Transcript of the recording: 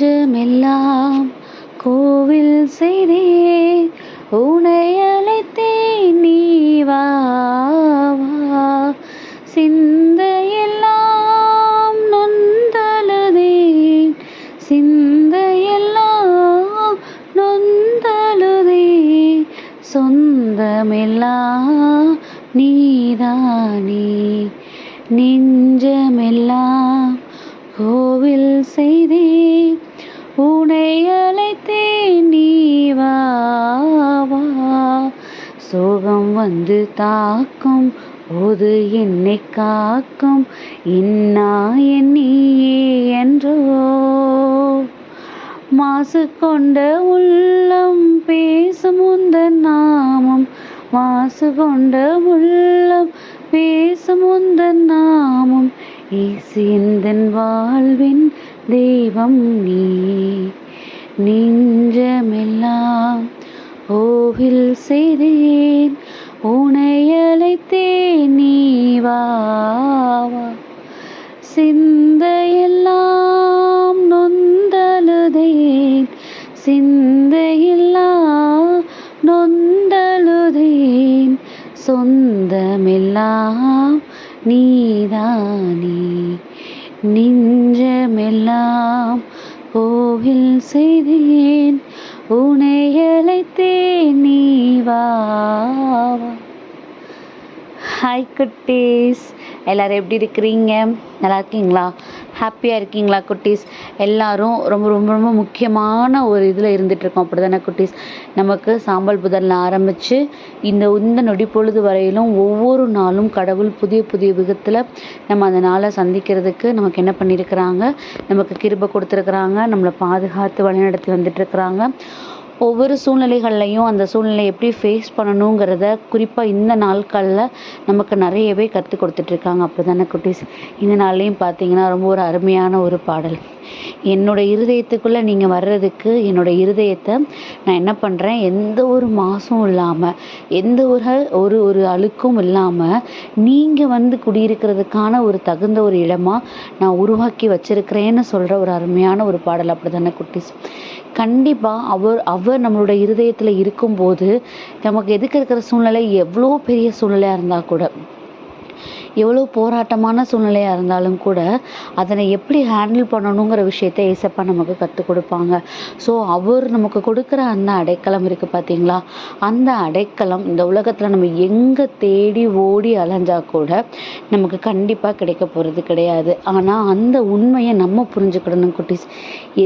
நெஞ்சமெல்லாம் கோவில் செய்தேன் உனை அழைத்தேன் நீ வா வா. சிந்தையெல்லாம் நொந்தழுதேன் சிந்தையெல்லாம் நொந்தழுதேன் சொந்தமெல்லாம் நீதானே. நெஞ்சமெல்லாம் கோவில் செய்தேன் உனை அழைத்தேன் நீ வா வா. சோகம் வந்து தாக்கும் போது என்னை காக்கும் இன்னாயன் நீயே என்றோ. மாசு கொண்ட உள்ளம் பேசும் உந்தன் நாமம் மாசு கொண்ட உள்ளம் பேசும் உந்தன் நாமம். இயேசு எந்தன் வாழ்வின் தெய்வம் நீ. நெஞ்சமெல்லாம் கோவில் செய்தேன் உனை அழைத்தேன் நீ வா வா. சிந்தையெல்லாம் நொந்தழுதேன் சிந்தையெல்லாம் நொந்தழுதேன் சொந்தமெல்லாம் நீதானே. நெஞ்சமெல்லாம் கோவில் செய்தேன் உனை அழைத்தேன் நீ வா வா. ஹாய் குட்டீஸ், எல்லோரும் எப்படி இருக்கிறீங்க? நல்லா இருக்கீங்களா? ஹாப்பியாக இருக்கீங்களா குட்டீஸ்? எல்லோரும் ரொம்ப ரொம்ப ரொம்ப முக்கியமான ஒரு இதில் இருந்துகிட்ருக்கோம், அப்படி தானே குட்டீஸ்? நமக்கு சாம்பல் புதனில் ஆரம்பித்து இந்த நொடி பொழுது வரையிலும் ஒவ்வொரு நாளும் கடவுள் புதிய புதிய விதத்தில் நம்ம அந்த நாளை சந்திக்கிறதுக்கு நமக்கு என்ன பண்ணியிருக்கிறாங்க, நமக்கு கிருபை கொடுத்துருக்குறாங்க, நம்மளை பாதுகாத்து வழிநடத்தி வந்துட்டுருக்குறாங்க. ஒவ்வொரு சூழ்நிலைகள்லையும் அந்த சூழ்நிலையை எப்படி ஃபேஸ் பண்ணணுங்கிறத குறிப்பாக இந்த நாட்களில் நமக்கு நிறையவே கற்றுக் கொடுத்துட்ருக்காங்க, அப்படி தானே குட்டீஸ்? இந்த நாள்லேயும் பார்த்தீங்கன்னா ரொம்ப ஒரு அருமையான ஒரு பாடல். என்னோடய இருதயத்துக்குள்ளே நீங்கள் வர்றதுக்கு என்னோடய இருதயத்தை நான் என்ன பண்ணுறேன், எந்த ஒரு மாசும் இல்லாமல் எந்த ஒரு ஒரு அழுக்கும் இல்லாமல் நீங்கள் வந்து குடியிருக்கிறதுக்கான ஒரு தகுந்த ஒரு இடமாக நான் உருவாக்கி வச்சுருக்கிறேன்னு சொல்கிற ஒரு அருமையான ஒரு பாடல், அப்படி தானே குட்டீஸ்? கண்டிப்பாக அவர் நம்மளோட இருதயத்தில் இருக்கும்போது நமக்கு எதுக்கு இருக்கிற சூழ்நிலை எவ்வளோ பெரிய சூழ்நிலையாக இருந்தால் கூட, எவ்வளோ போராட்டமான சூழ்நிலையாக இருந்தாலும் கூட அதனை எப்படி ஹேண்டில் பண்ணணுங்கிற விஷயத்தை ஏசப்பா நமக்கு கற்றுக் கொடுப்பாங்க. ஸோ அவர் நமக்கு கொடுக்குற அந்த அடைக்கலம் இருக்குது பார்த்தீங்களா, அந்த அடைக்கலம் இந்த உலகத்தில் நம்ம எங்கே தேடி ஓடி அலைஞ்சா கூட நமக்கு கண்டிப்பாக கிடைக்க போகிறது கிடையாது. ஆனால் அந்த உண்மையை நம்ம புரிஞ்சுக்கிடணும் குட்டீஸ்.